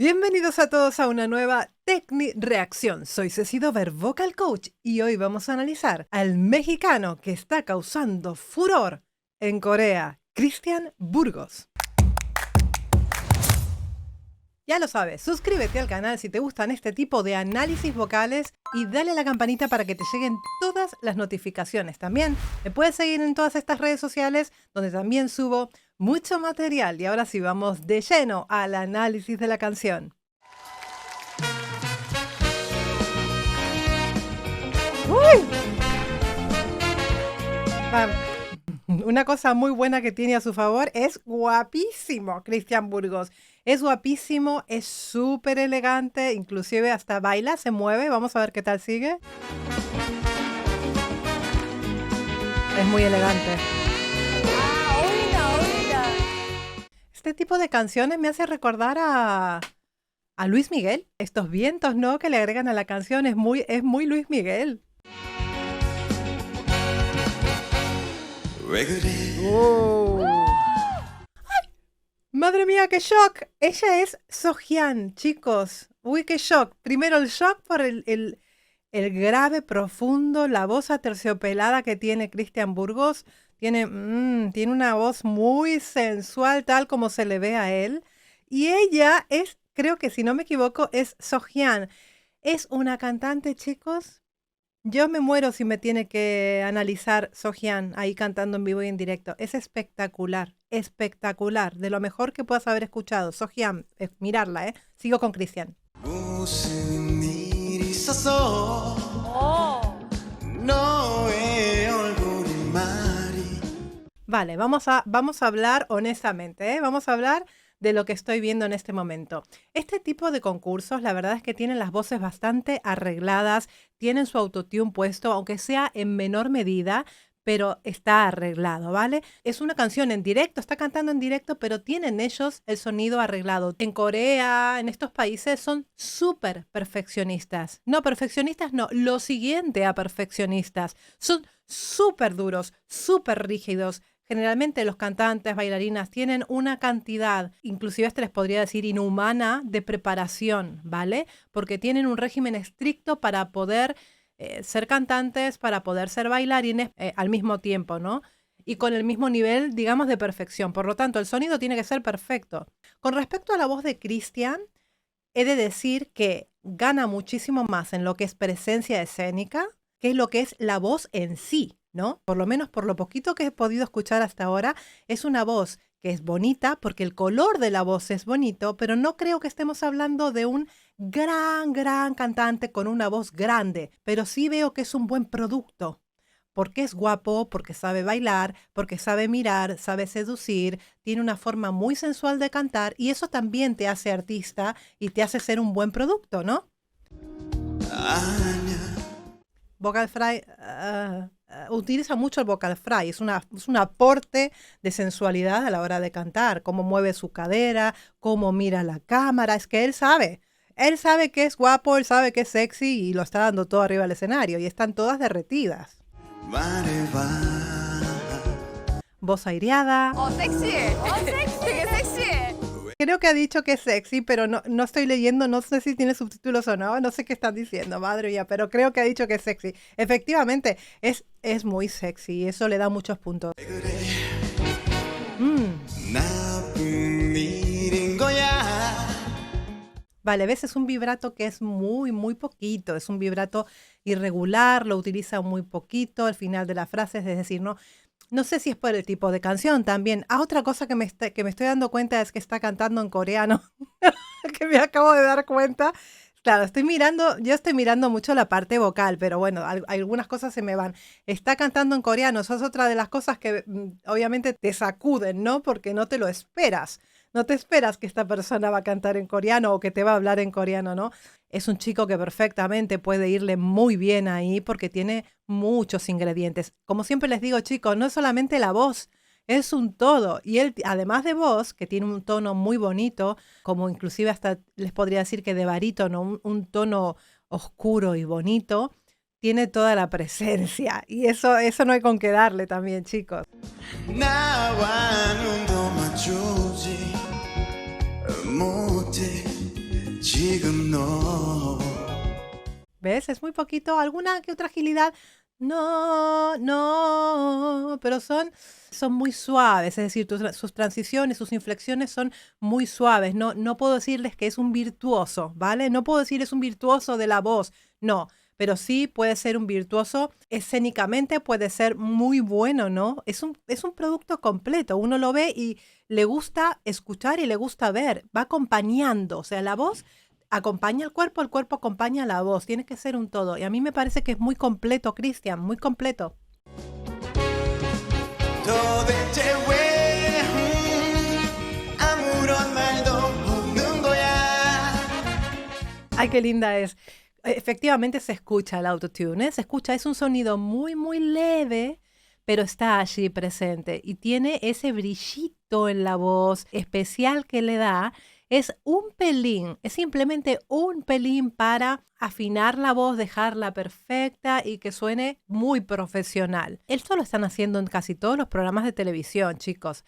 Bienvenidos a todos a una nueva Tecni Reacción. Soy Ceci Dover, Vocal Coach, y hoy vamos a analizar al mexicano que está causando furor en Corea, Cristian Burgos. Ya lo sabes, suscríbete al canal si te gustan este tipo de análisis vocales y dale a la campanita para que te lleguen todas las notificaciones. También me puedes seguir en todas estas redes sociales donde también subo mucho material. Y ahora sí, vamos de lleno al análisis de la canción. ¡Uy! Una cosa muy buena que tiene a su favor es guapísimo Cristian Burgos. Es guapísimo, es súper elegante, inclusive hasta baila, se mueve. Vamos a ver qué tal sigue. Es muy elegante. Este tipo de canciones me hace recordar a Luis Miguel. Estos vientos, ¿no?, que le agregan a la canción es muy Luis Miguel. Oh. ¡Ay! ¡Madre mía, qué shock! Ella es Sohyun, chicos. Uy, qué shock. Primero el shock por el grave, profundo, la voz aterciopelada que tiene Cristian Burgos. Tiene una voz muy sensual, tal como se le ve a él. Y ella es, creo que si no me equivoco, es Sohyun. Es una cantante, chicos. Yo me muero si me tiene que analizar Sohyun ahí cantando en vivo y en directo. Es espectacular, espectacular. De lo mejor que puedas haber escuchado. Sohyun, mirarla, ¿eh? Sigo con Cristian. Vale, vamos a hablar honestamente, ¿eh? Vamos a hablar de lo que estoy viendo en este momento. Este tipo de concursos, la verdad es que tienen las voces bastante arregladas, tienen su autotune puesto, aunque sea en menor medida, pero está arreglado, ¿vale? Es una canción en directo, está cantando en directo, pero tienen ellos el sonido arreglado. En Corea, en estos países, son súper perfeccionistas. No, perfeccionistas no, lo siguiente a perfeccionistas. Son súper duros, súper rígidos. Generalmente los cantantes, bailarinas tienen una cantidad, inclusive les podría decir inhumana, de preparación, ¿vale? Porque tienen un régimen estricto para poder ser cantantes, para poder ser bailarines al mismo tiempo, ¿no? Y con el mismo nivel, digamos, de perfección. Por lo tanto, el sonido tiene que ser perfecto. Con respecto a la voz de Cristian, he de decir que gana muchísimo más en lo que es presencia escénica, que es lo que es la voz en sí, ¿no? Por lo menos por lo poquito que he podido escuchar hasta ahora, es una voz que es bonita porque el color de la voz es bonito, pero no creo que estemos hablando de un gran cantante con una voz grande, pero sí veo que es un buen producto. Porque es guapo, porque sabe bailar, porque sabe mirar, sabe seducir, tiene una forma muy sensual de cantar y eso también te hace artista y te hace ser un buen producto, ¿no? Vocal fry utiliza mucho el vocal fry, es un aporte de sensualidad a la hora de cantar, cómo mueve su cadera, cómo mira la cámara, es que él sabe que es guapo, él sabe que es sexy y lo está dando todo arriba del escenario y están todas derretidas. Voz aireada. ¡Oh, sexy! ¡Oh, sexy! ¡Qué sexy! Creo que ha dicho que es sexy, pero no estoy leyendo, no sé si tiene subtítulos o no sé qué están diciendo, madre mía, pero creo que ha dicho que es sexy. Efectivamente, es muy sexy y eso le da muchos puntos. Vale, ves, es un vibrato que es muy poquito, es un vibrato irregular, lo utiliza muy poquito al final de la frase, es decir, no sé si es por el tipo de canción también. Otra cosa que me estoy dando cuenta es que está cantando en coreano, que me acabo de dar cuenta. Claro, yo estoy mirando mucho la parte vocal, pero bueno, algunas cosas se me van. Está cantando en coreano, eso es otra de las cosas que obviamente te sacuden, ¿no? Porque no te lo esperas. No te esperas que esta persona va a cantar en coreano o que te va a hablar en coreano, ¿no? Es un chico que perfectamente puede irle muy bien ahí porque tiene muchos ingredientes. Como siempre les digo, chicos, no es solamente la voz, es un todo. Y él, además de voz, que tiene un tono muy bonito, como inclusive hasta les podría decir que de barítono, un tono oscuro y bonito, tiene toda la presencia. Y eso no hay con qué darle también, chicos. 지금 너 ¿Ves? Es muy poquito, alguna que otra agilidad. No, no, pero son muy suaves, es decir, sus transiciones, sus inflexiones son muy suaves. No, no puedo decirles que es un virtuoso, ¿vale? No puedo decir es un virtuoso de la voz, no, pero sí puede ser un virtuoso escénicamente, puede ser muy bueno, ¿no? Es un producto completo, uno lo ve y le gusta escuchar y le gusta ver, va acompañando, o sea, la voz acompaña al cuerpo, el cuerpo acompaña a la voz. Tiene que ser un todo. Y a mí me parece que es muy completo, Cristian, muy completo. 도대체 왜 아무런 말도 없는 거야. Ay, qué linda es. Efectivamente se escucha el autotune, ¿eh? Se escucha, es un sonido muy, muy leve, pero está allí presente. Y tiene ese brillito en la voz especial que le da. Es un pelín, es simplemente un pelín para afinar la voz, dejarla perfecta y que suene muy profesional. Esto lo están haciendo en casi todos los programas de televisión, chicos.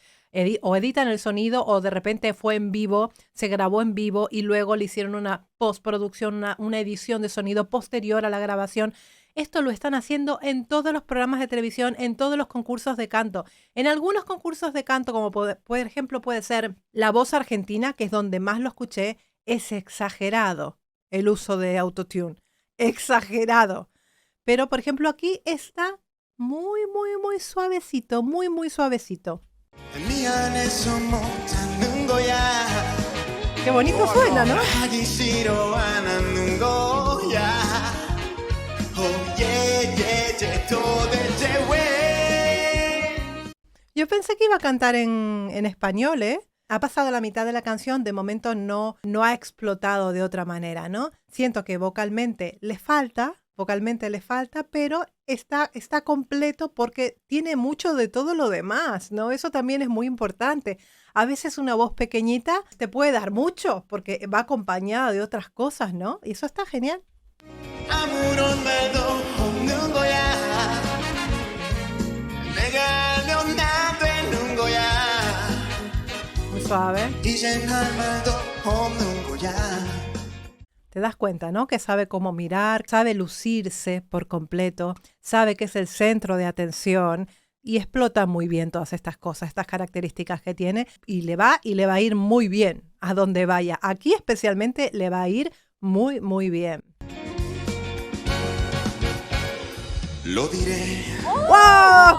O editan el sonido o de repente fue en vivo, se grabó en vivo y luego le hicieron una postproducción, una edición de sonido posterior a la grabación. Esto lo están haciendo en todos los programas de televisión, en todos los concursos de canto. En algunos concursos de canto, como por ejemplo puede ser La Voz Argentina, que es donde más lo escuché, es exagerado el uso de autotune. Exagerado. Pero, por ejemplo, aquí está muy, muy, muy suavecito, muy, muy suavecito. 미안해서 못하는 거야. Qué bonito suena, ¿no? 하기 싫어 안 하는 거야. 도대체 왜. Yo pensé que iba a cantar en español, ¿eh? Ha pasado la mitad de la canción, de momento no ha explotado de otra manera, ¿no? Siento que vocalmente le falta, pero está completo porque tiene mucho de todo lo demás, ¿no? Eso también es muy importante. A veces una voz pequeñita te puede dar mucho porque va acompañada de otras cosas, ¿no? Y eso está genial. 아무런 말도 없는 거야. 내가 하면 안 되는 거야. Muy suave. 이젠 할 말도 없는 거야. Te das cuenta, ¿no? Que sabe cómo mirar, sabe lucirse por completo, sabe que es el centro de atención y explota muy bien todas estas cosas, estas características que tiene y le va a ir muy bien a donde vaya. Aquí especialmente le va a ir muy, muy bien. Lo diré. ¡Wow!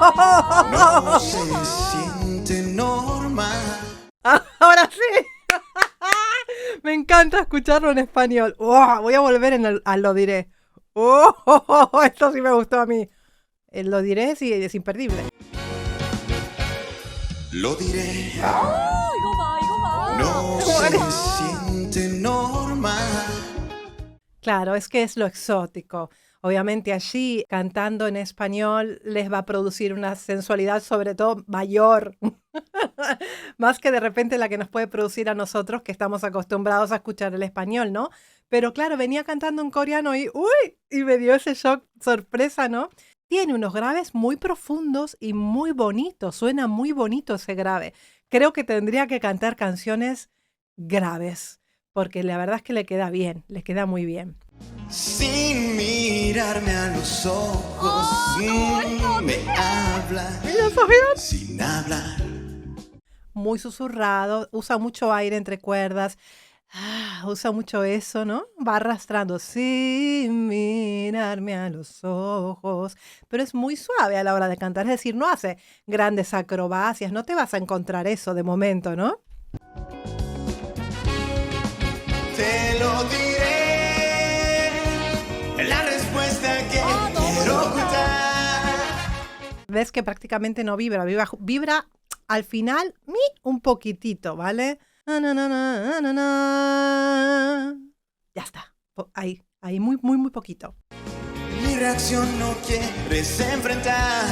No se siente normal. Ahora sí. Me encanta escucharlo en español. Voy a volver a Lo diré. Esto sí me gustó a mí. El Lo diré sí es imperdible. Lo diré. 이거 봐. No se siente normal. Claro, es que es lo exótico. Obviamente allí, cantando en español, les va a producir una sensualidad sobre todo mayor. Más que de repente la que nos puede producir a nosotros, que estamos acostumbrados a escuchar el español, ¿no? Pero claro, venía cantando en coreano y me dio ese shock, sorpresa, ¿no? Tiene unos graves muy profundos y muy bonitos. Suena muy bonito ese grave. Creo que tendría que cantar canciones graves, porque la verdad es que le queda bien, le queda muy bien. Sin mirarme a los ojos, me habla Mira, Sofía. sin hablar. Muy susurrado, usa mucho aire entre cuerdas, usa mucho eso, ¿no? Va arrastrando sin mirarme a los ojos, pero es muy suave a la hora de cantar, es decir, no hace grandes acrobacias, no te vas a encontrar eso de momento, ¿no? Te lo diré, la respuesta que quiero ocultar. Ves que prácticamente no vibra al final un poquitito, ¿vale? Na, na, na, na, na, na. Ya está, ahí, muy, muy, muy poquito. Mi reacción no quieres enfrentar,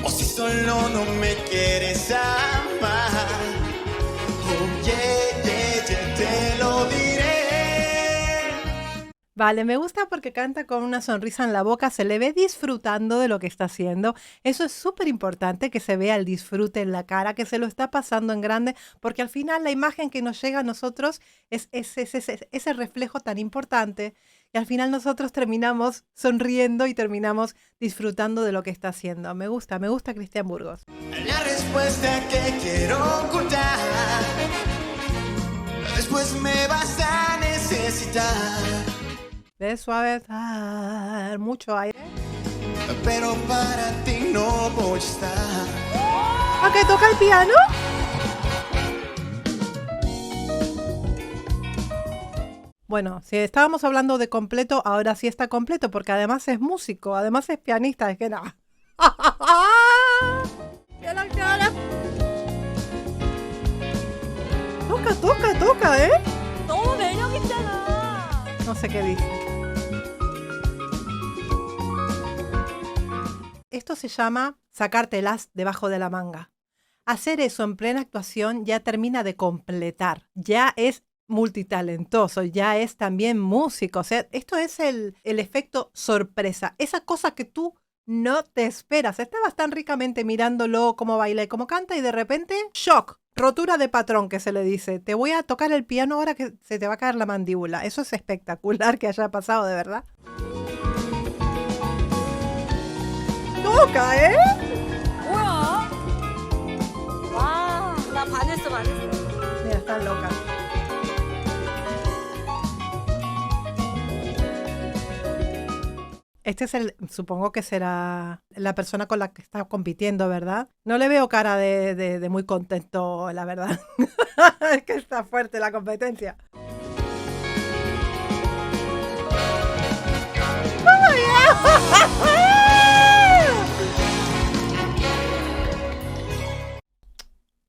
o si solo no me quieres amar. Oh yeah, te lo diré. Vale, me gusta porque canta con una sonrisa en la boca, se le ve disfrutando de lo que está haciendo. Eso es súper importante, que se vea el disfrute en la cara, que se lo está pasando en grande, porque al final la imagen que nos llega a nosotros es ese reflejo tan importante, y al final nosotros terminamos sonriendo y terminamos disfrutando de lo que está haciendo. Me gusta Cristian Burgos. La respuesta que quiero ocultar, después me vas a necesitar. De suavetar, mucho aire. Pero para ti no voy a estar. ¿A qué toca el piano? Bueno, si estábamos hablando de completo, ahora sí está completo, porque además es músico, además es pianista, es que no. ¡Qué la cara! Toca, ¿eh? 너무 매력 있잖아. No sé qué dice. Esto se llama sacártelas debajo de la manga. Hacer eso en plena actuación ya termina de completar, ya es multitalentoso, ya es también músico. O sea, esto es el efecto sorpresa, esa cosa que tú no te esperas. Estabas tan ricamente mirándolo, cómo baila y cómo canta, y de repente, shock, rotura de patrón que se le dice. Te voy a tocar el piano ahora que se te va a caer la mandíbula. Eso es espectacular que haya pasado, de verdad. Toca, ¿eh? 뭐야? 와, 나 반했어. Mira, está loca. Este es supongo que será la persona con la que está compitiendo, ¿verdad? No le veo cara de muy contento, la verdad. Es que está fuerte la competencia.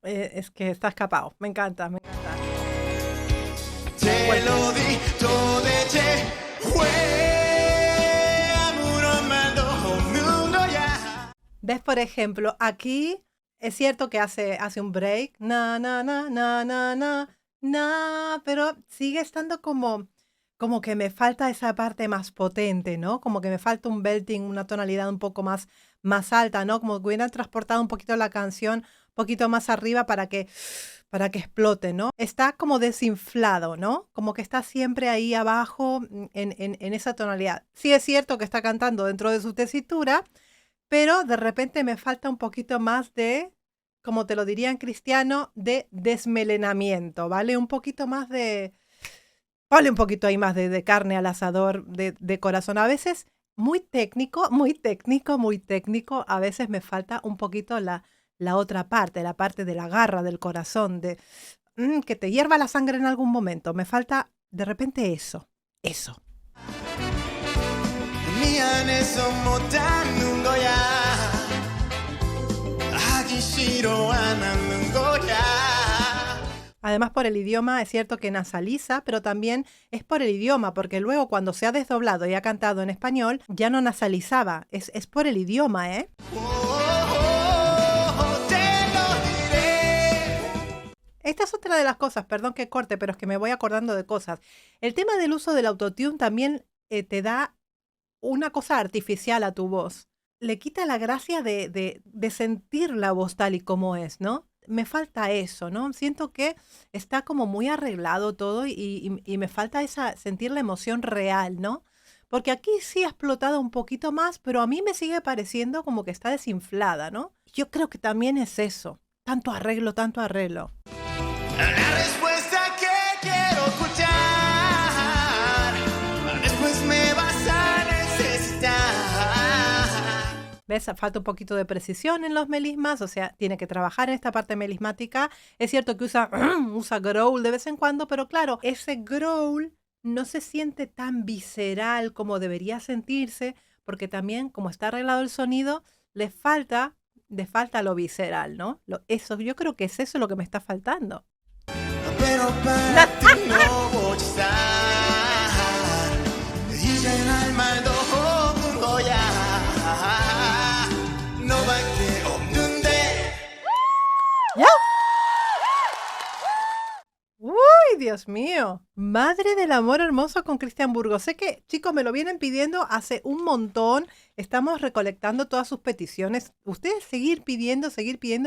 Es que está escapado. Me encanta. Te lo di todo de te fue amor mundo ya. ¿Ves? Por ejemplo, aquí es cierto que hace un break. Pero sigue estando como que me falta esa parte más potente, ¿no? Como que me falta un belting, una tonalidad un poco más alta, ¿no? Como que hubieran transportado un poquito la canción un poquito más arriba para que explote, ¿no? Está como desinflado, ¿no? Como que está siempre ahí abajo en esa tonalidad. Sí es cierto que está cantando dentro de su tesitura, pero de repente me falta un poquito más de, como te lo diría en cristiano, de desmelenamiento, ¿vale? Un poquito más de... Vale, un poquito ahí más de carne al asador, de corazón. A veces muy técnico. A veces me falta un poquito la otra parte, la parte de la garra, del corazón, de que te hierva la sangre en algún momento. Me falta de repente eso. 미안해서 못하는 거야. 하기 싫어 안 하는 거야. Además, por el idioma, es cierto que nasaliza, pero también es por el idioma, porque luego cuando se ha desdoblado y ha cantado en español, ya no nasalizaba. Es por el idioma, ¿eh? Esta es otra de las cosas, perdón que corte, pero es que me voy acordando de cosas. El tema del uso del autotune también te da una cosa artificial a tu voz. Le quita la gracia de sentir la voz tal y como es, ¿no? Me falta eso, ¿no? Siento que está como muy arreglado todo y me falta sentir la emoción real, ¿no? Porque aquí sí ha explotado un poquito más, pero a mí me sigue pareciendo como que está desinflada, ¿no? Yo creo que también es eso. Tanto arreglo. La respuesta que quiero escuchar, después me vas a necesitar. ¿Ves? Falta un poquito de precisión en los melismas, o sea, tiene que trabajar en esta parte melismática. Es cierto que usa growl de vez en cuando, pero claro, ese growl no se siente tan visceral como debería sentirse, porque también, como está arreglado el sonido, le falta lo visceral, ¿no? Eso, yo creo que es eso lo que me está faltando. Pero para ti no voy a estar. 이젠 할 말도 없는 거야. 너밖에 없는데. ¡Ya! ¡Uy, Dios mío! bueno, Madre del Amor Hermoso con Cristian Burgos. Sé que, chicos, me lo vienen pidiendo hace un montón. Estamos recolectando todas sus peticiones. Ustedes seguir pidiendo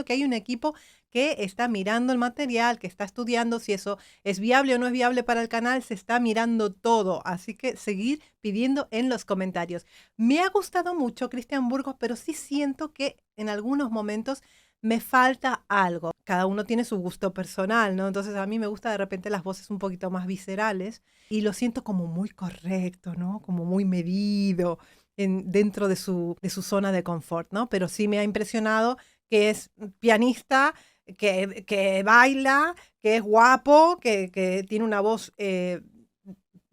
que hay un equipo que está mirando el material, que está estudiando si eso es viable o no es viable para el canal. Se está mirando todo. Así que seguir pidiendo en los comentarios. Me ha gustado mucho Cristian Burgos, pero sí siento que en algunos momentos me falta algo. Cada uno tiene su gusto personal, ¿no? Entonces a mí me gusta de repente las voces un poquito más viscerales y lo siento como muy correcto, ¿no? Como muy medido dentro de su zona de confort, ¿no? Pero sí me ha impresionado que es pianista, que baila, que es guapo, que tiene una voz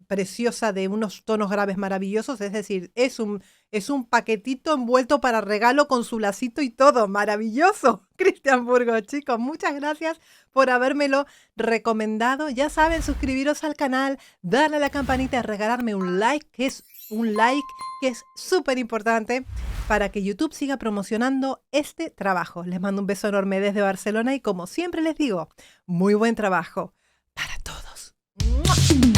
preciosa de unos tonos graves maravillosos, es decir, es un paquetito envuelto para regalo con su lacito y todo, maravilloso. Cristian Burgos, chicos, muchas gracias por habérmelo recomendado. Ya saben, suscribiros al canal, darle a la campanita, regalarme un like, que es súper importante para que YouTube siga promocionando este trabajo. Les mando un beso enorme desde Barcelona y como siempre les digo, muy buen trabajo para todos. ¡Mua!